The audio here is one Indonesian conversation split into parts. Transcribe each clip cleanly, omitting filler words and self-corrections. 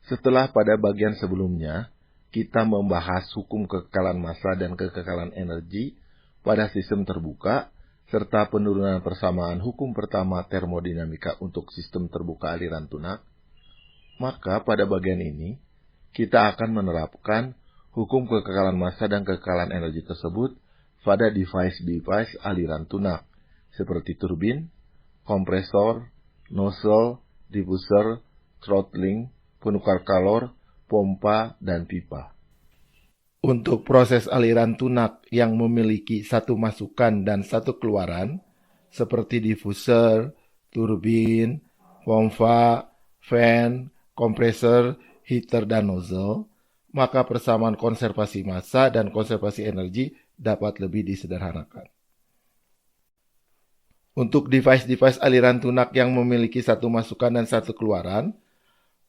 Setelah pada bagian sebelumnya, kita membahas hukum kekekalan massa dan kekekalan energi pada sistem terbuka, serta penurunan persamaan hukum pertama termodinamika untuk sistem terbuka aliran tunak, maka pada bagian ini, kita akan menerapkan hukum kekekalan massa dan kekekalan energi tersebut pada device-device aliran tunak, seperti turbin, kompresor, nozzle, diffuser, throttling, penukar kalor, pompa, dan pipa. Untuk proses aliran tunak yang memiliki satu masukan dan satu keluaran, seperti diffuser, turbin, pompa, fan, kompresor, heater, dan nozzle, maka persamaan konservasi massa dan konservasi energi dapat lebih disederhanakan. Untuk device-device aliran tunak yang memiliki satu masukan dan satu keluaran,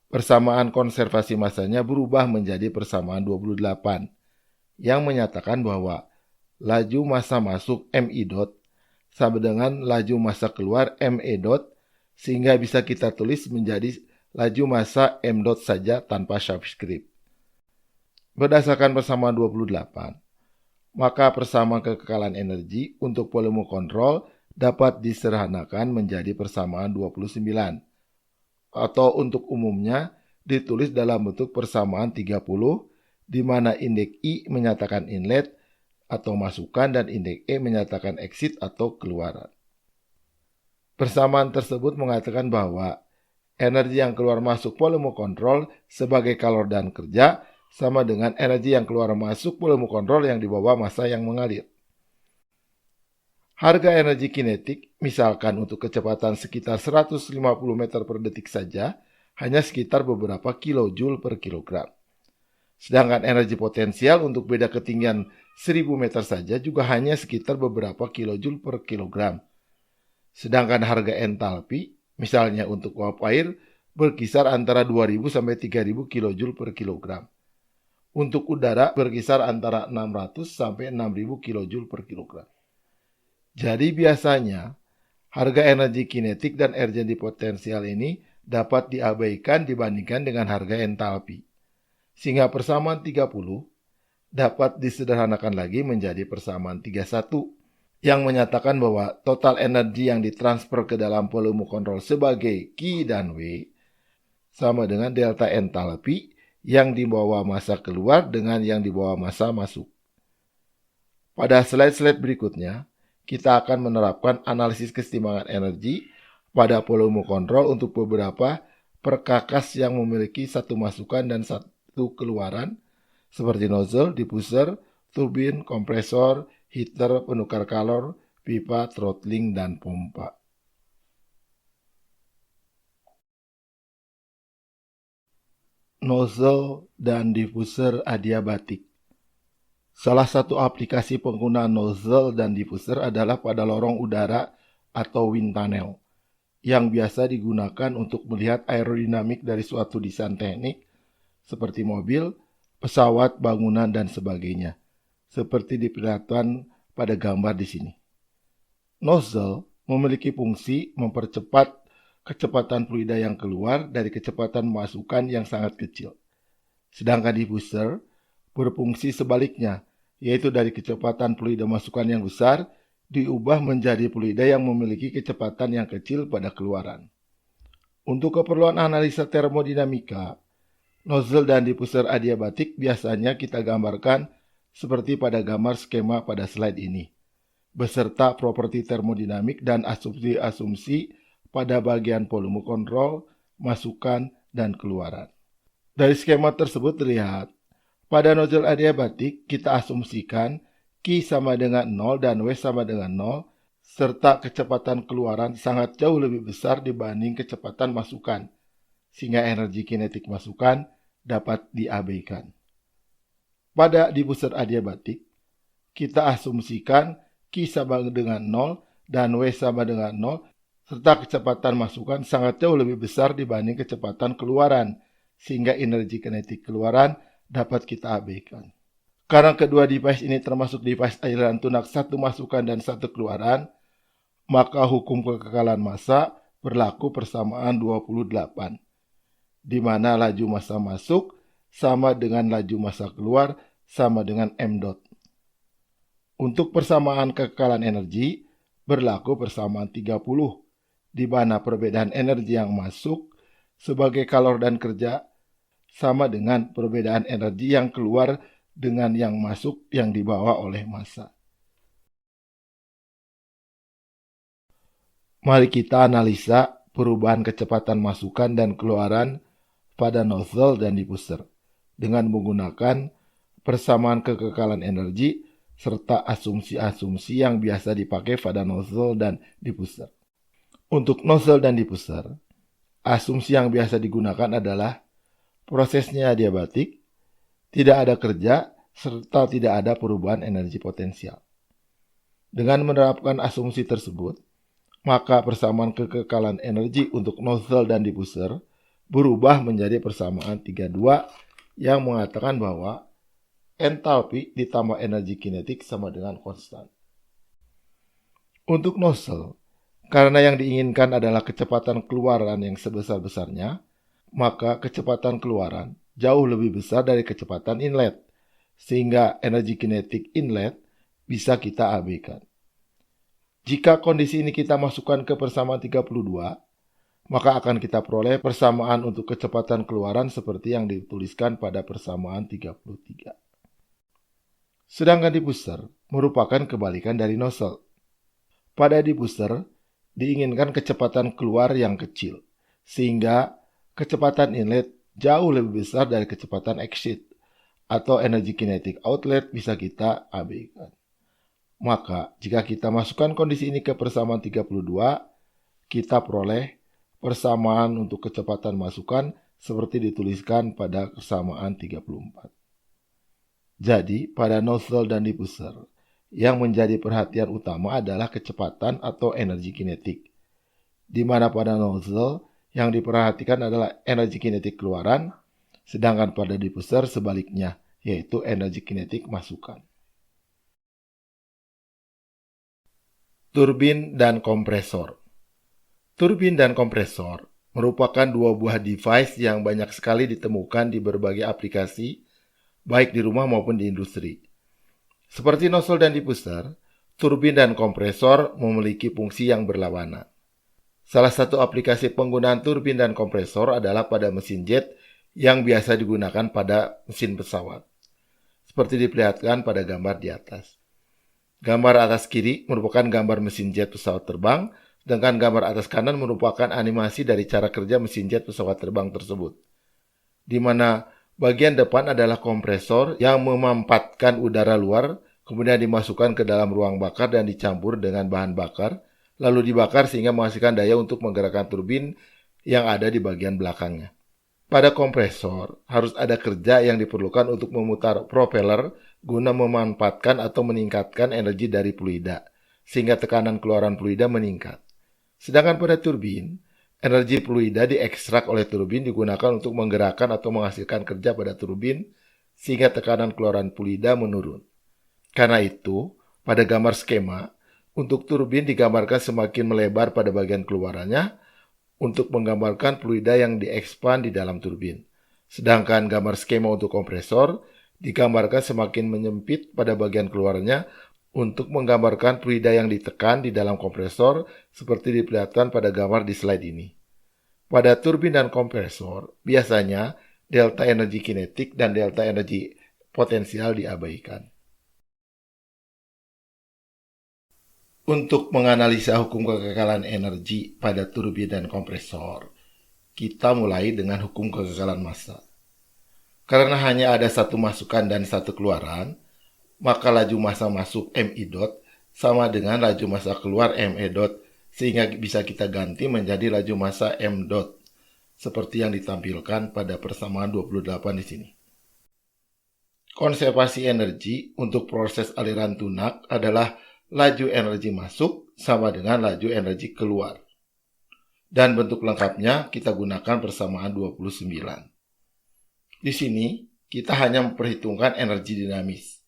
persamaan konservasi massanya berubah menjadi persamaan 28, yang menyatakan bahwa laju massa masuk MI dot sama dengan laju massa keluar ME dot, sehingga bisa kita tulis menjadi laju massa M dot saja tanpa subscript. Berdasarkan persamaan 28, maka persamaan kekekalan energi untuk volume kontrol dapat disederhanakan menjadi persamaan 29, atau untuk umumnya ditulis dalam bentuk persamaan 30, di mana indeks I menyatakan inlet atau masukan dan indeks E menyatakan exit atau keluaran. Persamaan tersebut mengatakan bahwa energi yang keluar masuk volume kontrol sebagai kalor dan kerja sama dengan energi yang keluar masuk volume kontrol yang dibawa massa yang mengalir. Harga energi kinetik, misalkan untuk kecepatan sekitar 150 meter per detik saja, hanya sekitar beberapa kilojoule per kilogram. Sedangkan energi potensial untuk beda ketinggian 1000 meter saja juga hanya sekitar beberapa kilojoule per kilogram. Sedangkan harga entalpi, misalnya untuk uap air, berkisar antara 2000 sampai 3000 kilojoule per kilogram. Untuk udara berkisar antara 600 sampai 6000 kilojoule per kilogram. Jadi biasanya, harga energi kinetik dan energi potensial ini dapat diabaikan dibandingkan dengan harga entalpi. Sehingga persamaan 30 dapat disederhanakan lagi menjadi persamaan 31, yang menyatakan bahwa total energi yang ditransfer ke dalam volume kontrol sebagai Q dan W sama dengan delta entalpi yang dibawa massa keluar dengan yang dibawa massa masuk. Pada slide-slide berikutnya, kita akan menerapkan analisis kesetimbangan energi pada volume kontrol untuk beberapa perkakas yang memiliki satu masukan dan satu keluaran, seperti nozzle, diffuser, turbin, kompresor, heater, penukar kalor, pipa, throttling, dan pompa. Nozzle dan diffuser adiabatik. Salah satu aplikasi penggunaan nozzle dan diffuser adalah pada lorong udara atau wind tunnel, yang biasa digunakan untuk melihat aerodinamik dari suatu desain teknik, seperti mobil, pesawat, bangunan, dan sebagainya, seperti diperlihatkan pada gambar di sini. Nozzle memiliki fungsi mempercepat kecepatan fluida yang keluar dari kecepatan masukan yang sangat kecil. Sedangkan diffuser berfungsi sebaliknya, yaitu dari kecepatan fluida masukan yang besar diubah menjadi fluida yang memiliki kecepatan yang kecil pada keluaran. Untuk keperluan analisa termodinamika, nozzle dan diffuser adiabatik biasanya kita gambarkan seperti pada gambar skema pada slide ini, beserta properti termodinamik dan asumsi-asumsi pada bagian volume kontrol, masukan, dan keluaran. Dari skema tersebut terlihat, pada nozzle adiabatik kita asumsikan Q sama dengan 0 dan W sama dengan 0, serta kecepatan keluaran sangat jauh lebih besar dibanding kecepatan masukan, sehingga energi kinetik masukan dapat diabaikan. Pada diffuser adiabatik, kita asumsikan Q sama dengan 0 dan W sama dengan 0, serta kecepatan masukan sangat jauh lebih besar dibanding kecepatan keluaran, sehingga energi kinetik keluaran dapat kita abaikan. Karena kedua device ini termasuk device aliran tunak satu masukan dan satu keluaran, maka hukum kekekalan massa berlaku persamaan 28. di mana laju massa masuk sama dengan laju massa keluar sama dengan m dot. Untuk persamaan kekekalan energi, berlaku persamaan 30, di mana perbedaan energi yang masuk sebagai kalor dan kerja sama dengan perbedaan energi yang keluar dengan yang masuk yang dibawa oleh massa. Mari kita analisa perubahan kecepatan masukan dan keluaran pada nozzle dan diffuser dengan menggunakan persamaan kekekalan energi serta asumsi-asumsi yang biasa dipakai pada nozzle dan diffuser. Untuk nozzle dan diffuser, asumsi yang biasa digunakan adalah prosesnya adiabatik, tidak ada kerja, serta tidak ada perubahan energi potensial. Dengan menerapkan asumsi tersebut, maka persamaan kekekalan energi untuk nozzle dan diffuser berubah menjadi persamaan 32 yang mengatakan bahwa entalpi ditambah energi kinetik sama dengan konstan. Untuk nozzle, karena yang diinginkan adalah kecepatan keluaran yang sebesar-besarnya, maka kecepatan keluaran jauh lebih besar dari kecepatan inlet, sehingga energi kinetik inlet bisa kita abaikan. Jika kondisi ini kita masukkan ke persamaan 32, maka akan kita peroleh persamaan untuk kecepatan keluaran seperti yang dituliskan pada persamaan 33. Sedangkan diffuser merupakan kebalikan dari nozzle. Pada diffuser, diinginkan kecepatan keluar yang kecil, sehingga kecepatan inlet jauh lebih besar dari kecepatan exit, atau energi kinetik outlet bisa kita abaikan. Maka, jika kita masukkan kondisi ini ke persamaan 32, kita peroleh persamaan untuk kecepatan masukan seperti dituliskan pada persamaan 34. Jadi, pada nozzle dan diffuser, yang menjadi perhatian utama adalah kecepatan atau energi kinetik. Di mana pada nozzle, yang diperhatikan adalah energi kinetik keluaran, sedangkan pada diffuser sebaliknya, yaitu energi kinetik masukan. Turbin dan kompresor. Turbin dan kompresor merupakan dua buah device yang banyak sekali ditemukan di berbagai aplikasi, baik di rumah maupun di industri. Seperti nozzle dan diffuser, turbin dan kompresor memiliki fungsi yang berlawanan. Salah satu aplikasi penggunaan turbin dan kompresor adalah pada mesin jet yang biasa digunakan pada mesin pesawat, seperti diperlihatkan pada gambar di atas. Gambar atas kiri merupakan gambar mesin jet pesawat terbang, sedangkan gambar atas kanan merupakan animasi dari cara kerja mesin jet pesawat terbang tersebut. Di mana bagian depan adalah kompresor yang memampatkan udara luar, kemudian dimasukkan ke dalam ruang bakar dan dicampur dengan bahan bakar, lalu dibakar sehingga menghasilkan daya untuk menggerakkan turbin yang ada di bagian belakangnya. Pada kompresor, harus ada kerja yang diperlukan untuk memutar propeller guna memanfaatkan atau meningkatkan energi dari fluida, sehingga tekanan keluaran fluida meningkat. Sedangkan pada turbin, energi fluida diekstrak oleh turbin digunakan untuk menggerakkan atau menghasilkan kerja pada turbin, sehingga tekanan keluaran fluida menurun. Karena itu, pada gambar skema, untuk turbin digambarkan semakin melebar pada bagian keluarannya, untuk menggambarkan fluida yang diekspan di dalam turbin. Sedangkan gambar skema untuk kompresor digambarkan semakin menyempit pada bagian keluarnya untuk menggambarkan fluida yang ditekan di dalam kompresor seperti diperlihatkan pada gambar di slide ini. Pada turbin dan kompresor, biasanya delta energi kinetik dan delta energi potensial diabaikan. Untuk menganalisa hukum kekekalan energi pada turbin dan kompresor, kita mulai dengan hukum kekekalan massa. Karena hanya ada satu masukan dan satu keluaran, maka laju massa masuk MI dot sama dengan laju massa keluar ME dot, sehingga bisa kita ganti menjadi laju massa M dot, seperti yang ditampilkan pada persamaan 28 di sini. Konservasi energi untuk proses aliran tunak adalah laju energi masuk sama dengan laju energi keluar. Dan bentuk lengkapnya kita gunakan persamaan 29. Di sini, kita hanya memperhitungkan energi dinamis.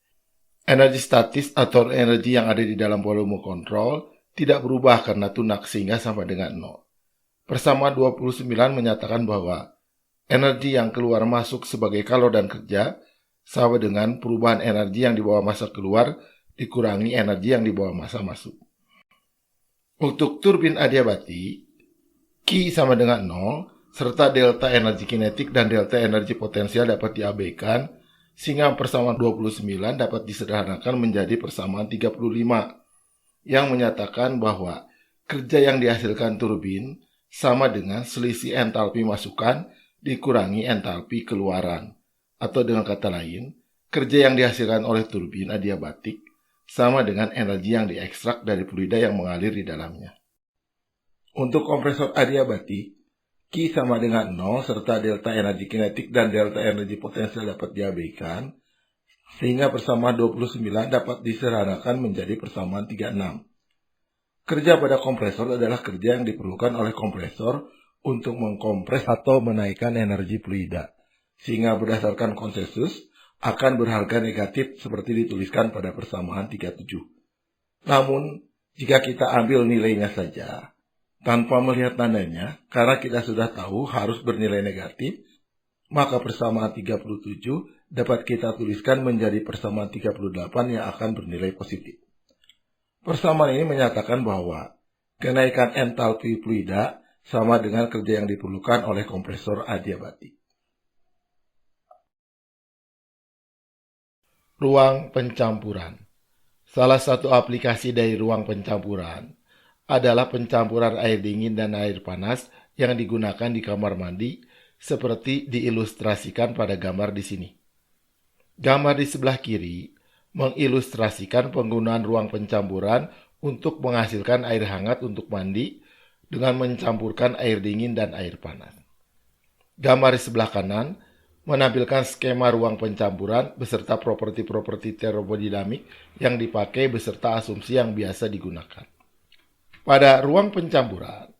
Energi statis atau energi yang ada di dalam volume kontrol tidak berubah karena tunak sehingga sama dengan 0. Persamaan 29 menyatakan bahwa Energi yang keluar masuk sebagai kalor dan kerja sama dengan perubahan energi yang dibawa massa keluar dikurangi energi yang dibawa massa masuk. Untuk turbin adiabati, Q sama dengan 0, serta delta energi kinetik dan delta energi potensial dapat diabaikan, sehingga persamaan 29 dapat disederhanakan menjadi persamaan 35, yang menyatakan bahwa kerja yang dihasilkan turbin sama dengan selisih entalpi masukan dikurangi entalpi keluaran. Atau dengan kata lain, kerja yang dihasilkan oleh turbin adiabatik sama dengan energi yang diekstrak dari fluida yang mengalir di dalamnya. Untuk kompresor adiabatik, Q sama dengan 0 serta delta energi kinetik dan delta energi potensial dapat diabaikan, sehingga persamaan 29 dapat disederhanakan menjadi persamaan 36. Kerja pada kompresor adalah kerja yang diperlukan oleh kompresor untuk mengkompres atau menaikkan energi fluida, sehingga berdasarkan konsensus akan berharga negatif seperti dituliskan pada persamaan 37. Namun, jika kita ambil nilainya saja, tanpa melihat tandanya, karena kita sudah tahu harus bernilai negatif, maka persamaan 37 dapat kita tuliskan menjadi persamaan 38 yang akan bernilai positif. Persamaan ini menyatakan bahwa kenaikan entalpi fluida sama dengan kerja yang diperlukan oleh kompresor adiabatik. Ruang pencampuran. Salah satu aplikasi dari ruang pencampuran adalah pencampuran air dingin dan air panas yang digunakan di kamar mandi seperti diilustrasikan pada gambar di sini. Gambar di sebelah kiri mengilustrasikan penggunaan ruang pencampuran untuk menghasilkan air hangat untuk mandi dengan mencampurkan air dingin dan air panas. Gambar di sebelah kanan menampilkan skema ruang pencampuran beserta properti-properti termodinamik yang dipakai beserta asumsi yang biasa digunakan. Pada ruang pencampuran,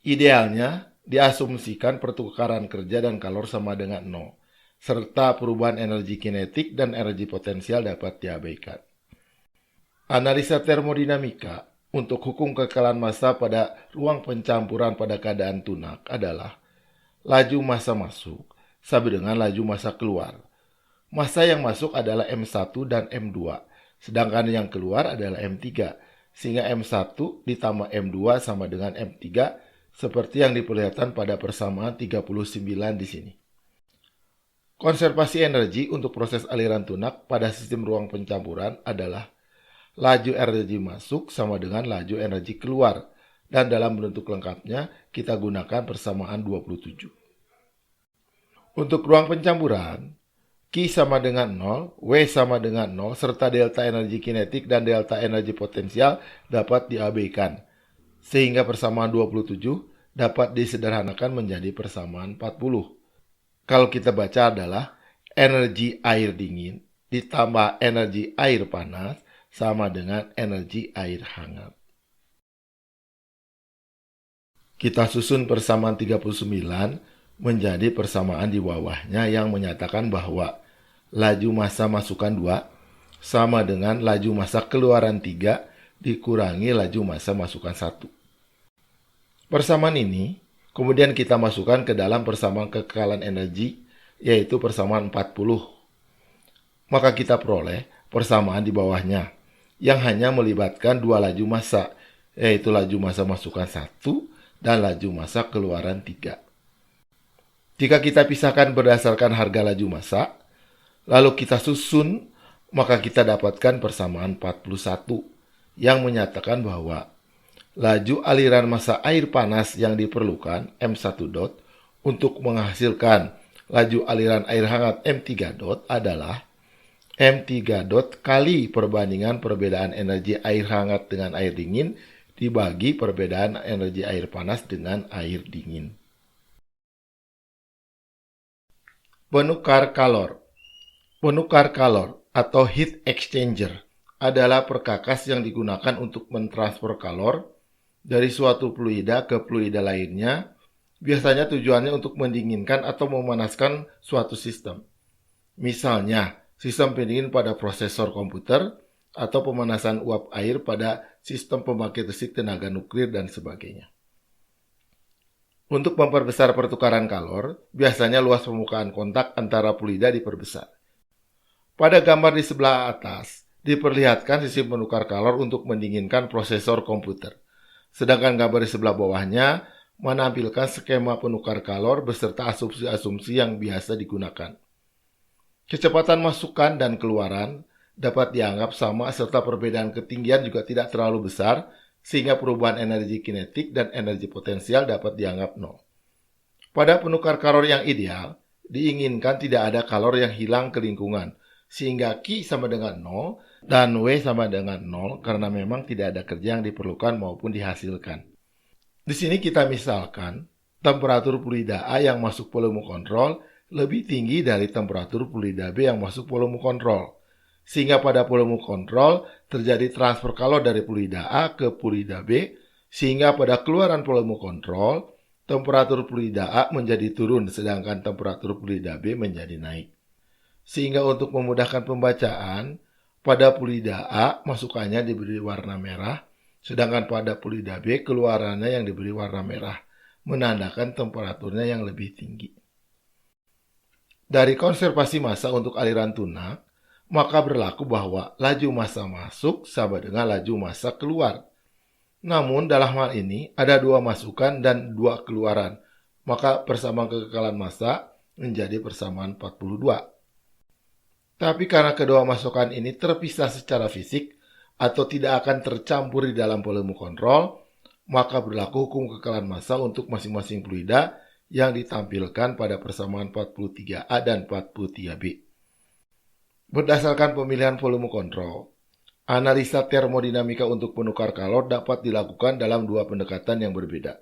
idealnya diasumsikan pertukaran kerja dan kalor sama dengan 0, serta perubahan energi kinetik dan energi potensial dapat diabaikan. Analisa termodinamika untuk hukum kekekalan massa pada ruang pencampuran pada keadaan tunak adalah laju massa masuk sama dengan laju massa keluar. Massa yang masuk adalah M1 dan M2, sedangkan yang keluar adalah M3, sehingga M1 ditambah M2 sama dengan M3, seperti yang diperlihatkan pada persamaan 39 di sini. Konservasi energi untuk proses aliran tunak pada sistem ruang pencampuran adalah laju energi masuk sama dengan laju energi keluar, dan dalam bentuk lengkapnya kita gunakan persamaan 27. Untuk ruang pencampuran, Q sama dengan 0, W sama dengan 0, serta delta energi kinetik dan delta energi potensial dapat diabaikan, sehingga persamaan 27 dapat disederhanakan menjadi persamaan 40. Kalau kita baca adalah energi air dingin ditambah energi air panas sama dengan energi air hangat. Kita susun persamaan 39 menjadi persamaan di bawahnya yang menyatakan bahwa laju massa masukan 2 sama dengan laju massa keluaran 3 dikurangi laju massa masukan 1. Persamaan ini kemudian kita masukkan ke dalam persamaan kekekalan energi, yaitu persamaan 40. Maka kita peroleh persamaan di bawahnya, yang hanya melibatkan dua laju massa, yaitu laju massa masukan 1 dan laju massa keluaran 3. Jika kita pisahkan berdasarkan harga laju massa, lalu kita susun, maka kita dapatkan persamaan 41, yang menyatakan bahwa laju aliran massa air panas yang diperlukan M1 dot untuk menghasilkan laju aliran air hangat M3 dot adalah M3 dot kali perbandingan perbedaan energi air hangat dengan air dingin dibagi perbedaan energi air panas dengan air dingin. Penukar kalor. Penukar kalor atau heat exchanger adalah perkakas yang digunakan untuk mentransfer kalor dari suatu fluida ke fluida lainnya, biasanya tujuannya untuk mendinginkan atau memanaskan suatu sistem. Misalnya, sistem pendingin pada prosesor komputer atau pemanasan uap air pada sistem pembangkit listrik tenaga nuklir dan sebagainya. Untuk memperbesar pertukaran kalor, biasanya luas permukaan kontak antara fluida diperbesar. Pada gambar di sebelah atas, diperlihatkan sistem penukar kalor untuk mendinginkan prosesor komputer. Sedangkan gambar di sebelah bawahnya menampilkan skema penukar kalor beserta asumsi-asumsi yang biasa digunakan. Kecepatan masukan dan keluaran dapat dianggap sama serta perbedaan ketinggian juga tidak terlalu besar, sehingga perubahan energi kinetik dan energi potensial dapat dianggap nol. Pada penukar kalor yang ideal, diinginkan tidak ada kalor yang hilang ke lingkungan, sehingga Q sama dengan 0 dan W sama dengan 0 karena memang tidak ada kerja yang diperlukan maupun dihasilkan. Di sini kita misalkan temperatur fluida A yang masuk volume kontrol lebih tinggi dari temperatur fluida B yang masuk volume kontrol. Sehingga pada volume kontrol terjadi transfer kalor dari fluida A ke fluida B, sehingga pada keluaran volume kontrol, temperatur fluida A menjadi turun sedangkan temperatur fluida B menjadi naik. Sehingga untuk memudahkan pembacaan, pada fluida A masukannya diberi warna merah, sedangkan pada fluida B keluarannya yang diberi warna merah, menandakan temperaturnya yang lebih tinggi. Dari konservasi massa untuk aliran tunak, maka berlaku bahwa laju massa masuk sama dengan laju massa keluar. Namun dalam hal ini ada dua masukan dan dua keluaran, maka persamaan kekekalan massa menjadi persamaan 42. Tapi karena kedua masukan ini terpisah secara fisik atau tidak akan tercampur di dalam volume kontrol, maka berlaku hukum kekekalan massa untuk masing-masing fluida yang ditampilkan pada persamaan 43A dan 43B. Berdasarkan pemilihan volume kontrol, analisa termodinamika untuk penukar kalor dapat dilakukan dalam dua pendekatan yang berbeda.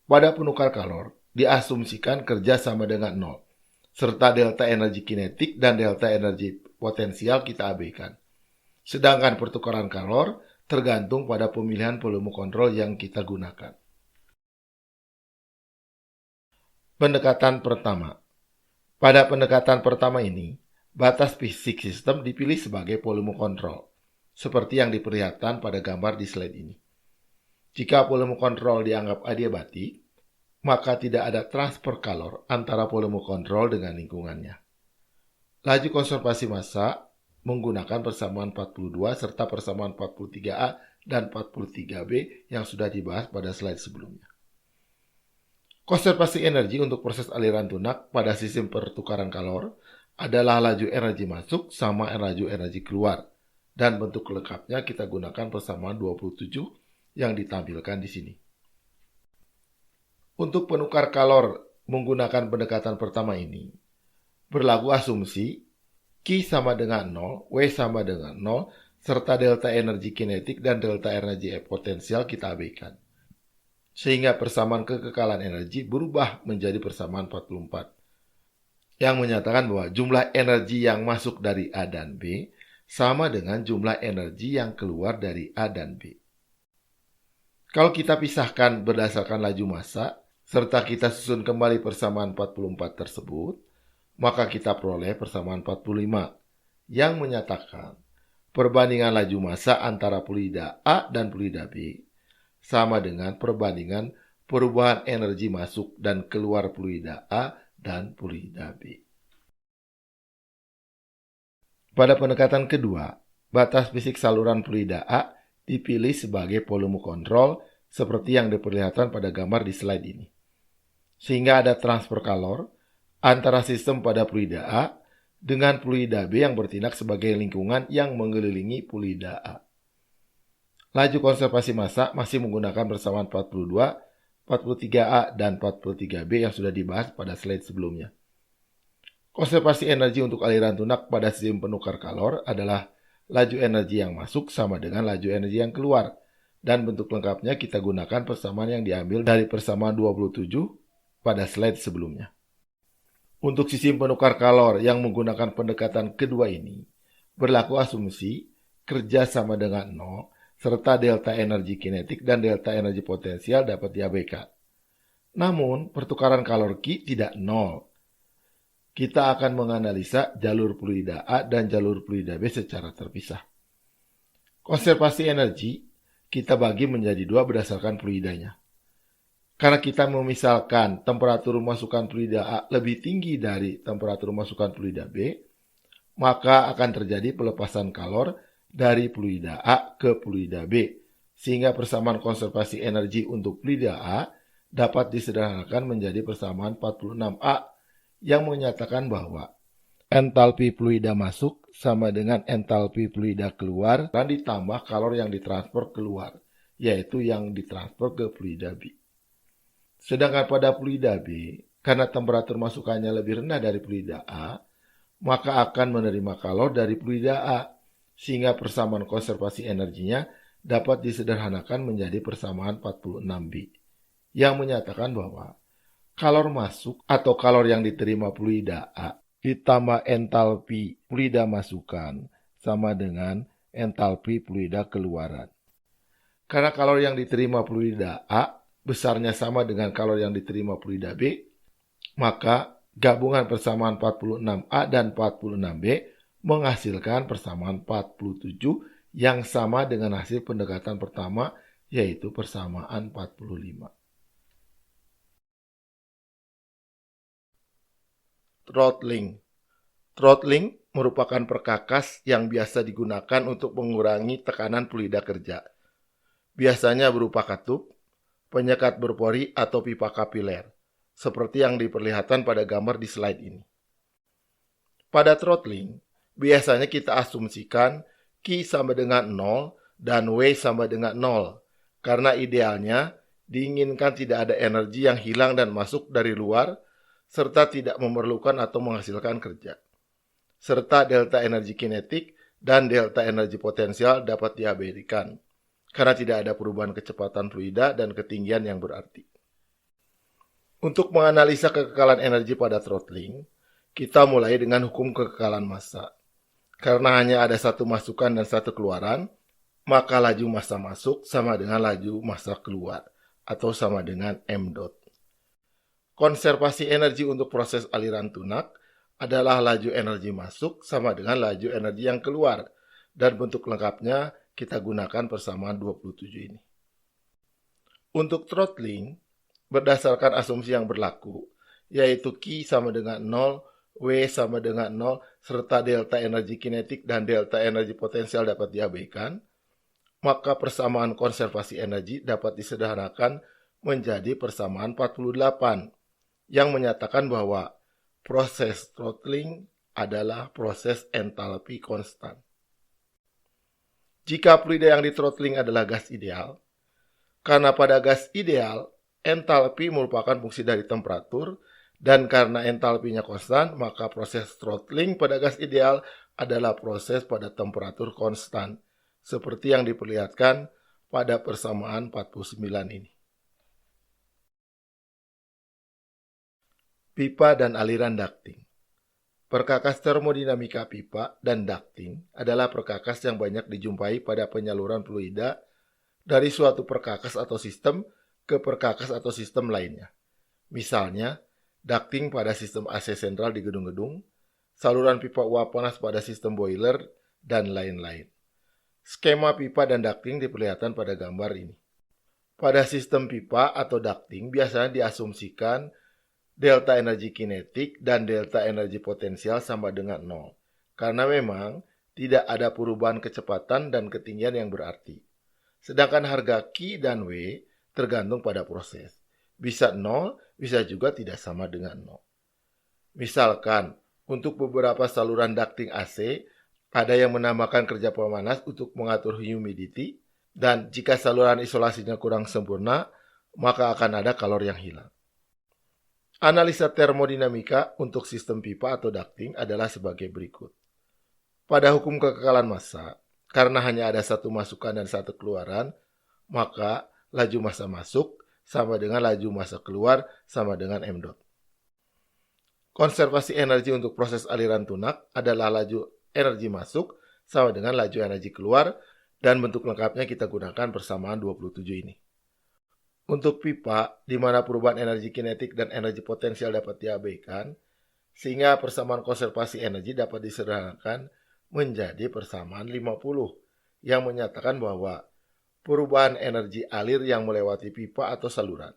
Pada penukar kalor, diasumsikan kerja sama dengan 0, serta delta energi kinetik dan delta energi potensial kita abaikan. Sedangkan pertukaran kalor tergantung pada pemilihan volume kontrol yang kita gunakan. Pendekatan pertama. Pada pendekatan pertama ini, batas fisik sistem dipilih sebagai volume kontrol, seperti yang diperlihatkan pada gambar di slide ini. Jika volume kontrol dianggap adiabatik, maka tidak ada transfer kalor antara volume kontrol dengan lingkungannya. Laju konservasi massa menggunakan persamaan 42 serta persamaan 43A dan 43B yang sudah dibahas pada slide sebelumnya. Konservasi energi untuk proses aliran tunak pada sistem pertukaran kalor adalah laju energi masuk sama laju energi keluar, dan bentuk lengkapnya kita gunakan persamaan 27 yang ditampilkan di sini. Untuk penukar kalor menggunakan pendekatan pertama ini, berlaku asumsi Q sama dengan 0, W sama dengan 0, serta delta energi kinetik dan delta energi potensial kita abaikan. Sehingga persamaan kekekalan energi berubah menjadi persamaan 44. Yang menyatakan bahwa jumlah energi yang masuk dari A dan B sama dengan jumlah energi yang keluar dari A dan B. Kalau kita pisahkan berdasarkan laju massa, serta kita susun kembali persamaan 44 tersebut, maka kita peroleh persamaan 45 yang menyatakan perbandingan laju massa antara fluida A dan fluida B sama dengan perbandingan perubahan energi masuk dan keluar fluida A dan fluida B. Pada pendekatan kedua, batas fisik saluran fluida A dipilih sebagai volume kontrol seperti yang diperlihatkan pada gambar di slide ini. Sehingga ada transfer kalor antara sistem pada fluida A dengan fluida B yang bertindak sebagai lingkungan yang mengelilingi fluida A. Laju konservasi massa masih menggunakan persamaan 42, 43A, dan 43B yang sudah dibahas pada slide sebelumnya. Konservasi energi untuk aliran tunak pada sistem penukar kalor adalah laju energi yang masuk sama dengan laju energi yang keluar, dan bentuk lengkapnya kita gunakan persamaan yang diambil dari persamaan 27 pada slide sebelumnya. Untuk sistem penukar kalor yang menggunakan pendekatan kedua ini, berlaku asumsi kerja sama dengan 0, serta delta energi kinetik dan delta energi potensial dapat diabaikan. Namun, pertukaran kalor Q tidak 0. Kita akan menganalisa jalur fluida A dan jalur fluida B secara terpisah. Konservasi energi kita bagi menjadi dua berdasarkan fluidanya. Karena kita memisalkan temperatur masukan fluida A lebih tinggi dari temperatur masukan fluida B, maka akan terjadi pelepasan kalor dari fluida A ke fluida B, sehingga persamaan konservasi energi untuk fluida A dapat disederhanakan menjadi persamaan 46A yang menyatakan bahwa entalpi fluida masuk sama dengan entalpi fluida keluar dan ditambah kalor yang ditransfer keluar, yaitu yang ditransfer ke fluida B. Sedangkan pada fluida B, karena temperatur masukannya lebih rendah dari fluida A, maka akan menerima kalor dari fluida A, sehingga persamaan konservasi energinya dapat disederhanakan menjadi persamaan 46B, yang menyatakan bahwa kalor masuk atau kalor yang diterima fluida A ditambah entalpi fluida masukan sama dengan entalpi fluida keluaran. Karena kalor yang diterima fluida A besarnya sama dengan kalor yang diterima fluida B, maka gabungan persamaan 46A dan 46B menghasilkan persamaan 47 yang sama dengan hasil pendekatan pertama, yaitu persamaan 45. Throttling. Throttling merupakan perkakas yang biasa digunakan untuk mengurangi tekanan fluida kerja. Biasanya berupa katup, penyekat berpori atau pipa kapiler, seperti yang diperlihatkan pada gambar di slide ini. Pada throttling, biasanya kita asumsikan Q sama dengan 0 dan W sama dengan 0, karena idealnya diinginkan tidak ada energi yang hilang dan masuk dari luar, serta tidak memerlukan atau menghasilkan kerja. Serta delta energi kinetik dan delta energi potensial dapat diabaikan, karena tidak ada perubahan kecepatan fluida dan ketinggian yang berarti. Untuk menganalisa kekekalan energi pada throttling, kita mulai dengan hukum kekekalan massa. Karena hanya ada satu masukan dan satu keluaran, maka laju massa masuk sama dengan laju massa keluar, atau sama dengan m dot. Konservasi energi untuk proses aliran tunak adalah laju energi masuk sama dengan laju energi yang keluar, dan bentuk lengkapnya kita gunakan persamaan 27 ini. Untuk throttling, berdasarkan asumsi yang berlaku, yaitu Q sama dengan 0, W sama dengan 0, serta delta energi kinetik dan delta energi potensial dapat diabaikan, maka persamaan konservasi energi dapat disederhanakan menjadi persamaan 48, yang menyatakan bahwa proses throttling adalah proses entalpi konstan. Jika fluida yang di-throttling adalah gas ideal, karena pada gas ideal, entalpi merupakan fungsi dari temperatur, dan karena entalpinya konstan, maka proses throttling pada gas ideal adalah proses pada temperatur konstan, seperti yang diperlihatkan pada persamaan 49 ini. Pipa dan aliran ducting. Perkakas termodinamika pipa dan ducting adalah perkakas yang banyak dijumpai pada penyaluran fluida dari suatu perkakas atau sistem ke perkakas atau sistem lainnya. Misalnya, ducting pada sistem AC sentral di gedung-gedung, saluran pipa uap panas pada sistem boiler, dan lain-lain. Skema pipa dan ducting diperlihatkan pada gambar ini. Pada sistem pipa atau ducting biasanya diasumsikan delta energi kinetik dan delta energi potensial sama dengan 0, karena memang tidak ada perubahan kecepatan dan ketinggian yang berarti. Sedangkan harga Q dan W tergantung pada proses. Bisa 0, bisa juga tidak sama dengan 0. Misalkan, untuk beberapa saluran ducting AC, ada yang menambahkan kerja pemanas untuk mengatur humidity, dan jika saluran isolasinya kurang sempurna, maka akan ada kalor yang hilang. Analisa termodinamika untuk sistem pipa atau ducting adalah sebagai berikut. Pada hukum kekekalan massa, karena hanya ada satu masukan dan satu keluaran, maka laju massa masuk sama dengan laju massa keluar sama dengan m dot. Konservasi energi untuk proses aliran tunak adalah laju energi masuk sama dengan laju energi keluar, dan bentuk lengkapnya kita gunakan persamaan 27 ini. Untuk pipa, di mana perubahan energi kinetik dan energi potensial dapat diabaikan, sehingga persamaan konservasi energi dapat disederhanakan menjadi persamaan 50, yang menyatakan bahwa perubahan energi alir yang melewati pipa atau saluran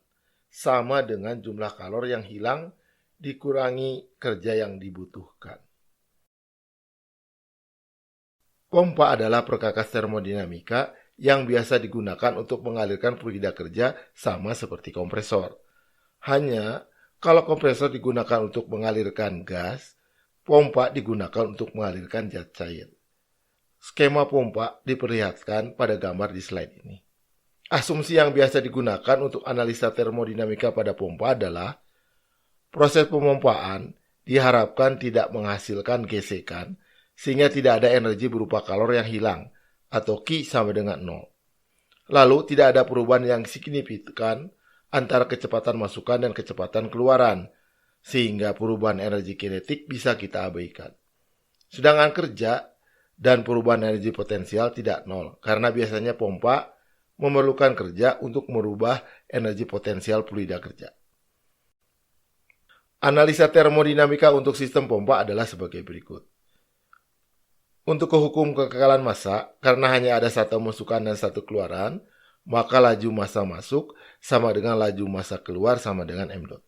sama dengan jumlah kalor yang hilang dikurangi kerja yang dibutuhkan. Pompa adalah perkakas termodinamika yang biasa digunakan untuk mengalirkan fluida kerja sama seperti kompresor. Hanya kalau kompresor digunakan untuk mengalirkan gas, pompa digunakan untuk mengalirkan zat cair. Skema pompa diperlihatkan pada gambar di slide ini. Asumsi yang biasa digunakan untuk analisa termodinamika pada pompa adalah proses pemompaan diharapkan tidak menghasilkan gesekan sehingga tidak ada energi berupa kalor yang hilang atau Q sama dengan 0. Lalu tidak ada perubahan yang signifikan antara kecepatan masukan dan kecepatan keluaran, sehingga perubahan energi kinetik bisa kita abaikan. Sedangkan kerja dan perubahan energi potensial tidak 0, karena biasanya pompa memerlukan kerja untuk merubah energi potensial fluida kerja. Analisa termodinamika untuk sistem pompa adalah sebagai berikut. Untuk hukum kekekalan massa, karena hanya ada satu masukan dan satu keluaran, maka laju massa masuk sama dengan laju massa keluar sama dengan m dot.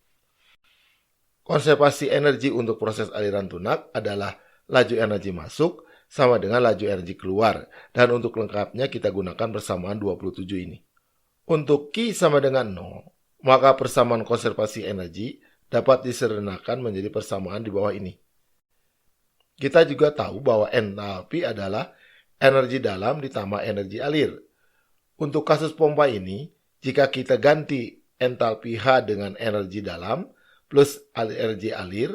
Konservasi energi untuk proses aliran tunak adalah laju energi masuk sama dengan laju energi keluar, dan untuk lengkapnya kita gunakan persamaan 27 ini. Untuk Q sama dengan 0, maka persamaan konservasi energi dapat disederhanakan menjadi persamaan di bawah ini. Kita juga tahu bahwa entalpi adalah energi dalam ditambah energi alir. Untuk kasus pompa ini, jika kita ganti entalpi H dengan energi dalam plus energi alir,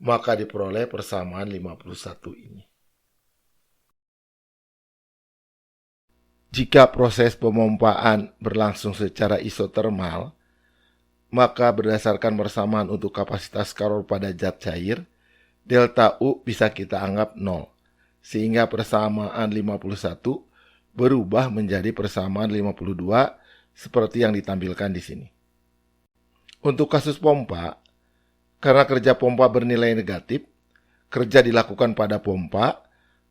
maka diperoleh persamaan 51 ini. Jika proses pemompaan berlangsung secara isotermal, maka berdasarkan persamaan untuk kapasitas kalor pada zat cair, delta U bisa kita anggap 0, sehingga persamaan 51 berubah menjadi persamaan 52 seperti yang ditampilkan di sini. Untuk kasus pompa, karena kerja pompa bernilai negatif, kerja dilakukan pada pompa,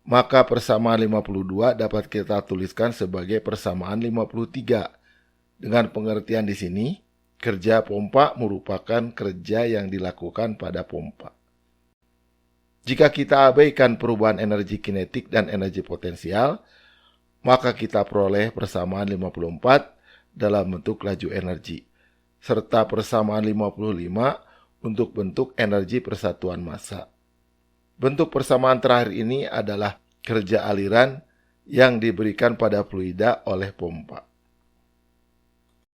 maka persamaan 52 dapat kita tuliskan sebagai persamaan 53. Dengan pengertian di sini, kerja pompa merupakan kerja yang dilakukan pada pompa. Jika kita abaikan perubahan energi kinetik dan energi potensial, maka kita peroleh persamaan 54 dalam bentuk laju energi, serta persamaan 55 untuk bentuk energi persatuan massa. Bentuk persamaan terakhir ini adalah kerja aliran yang diberikan pada fluida oleh pompa.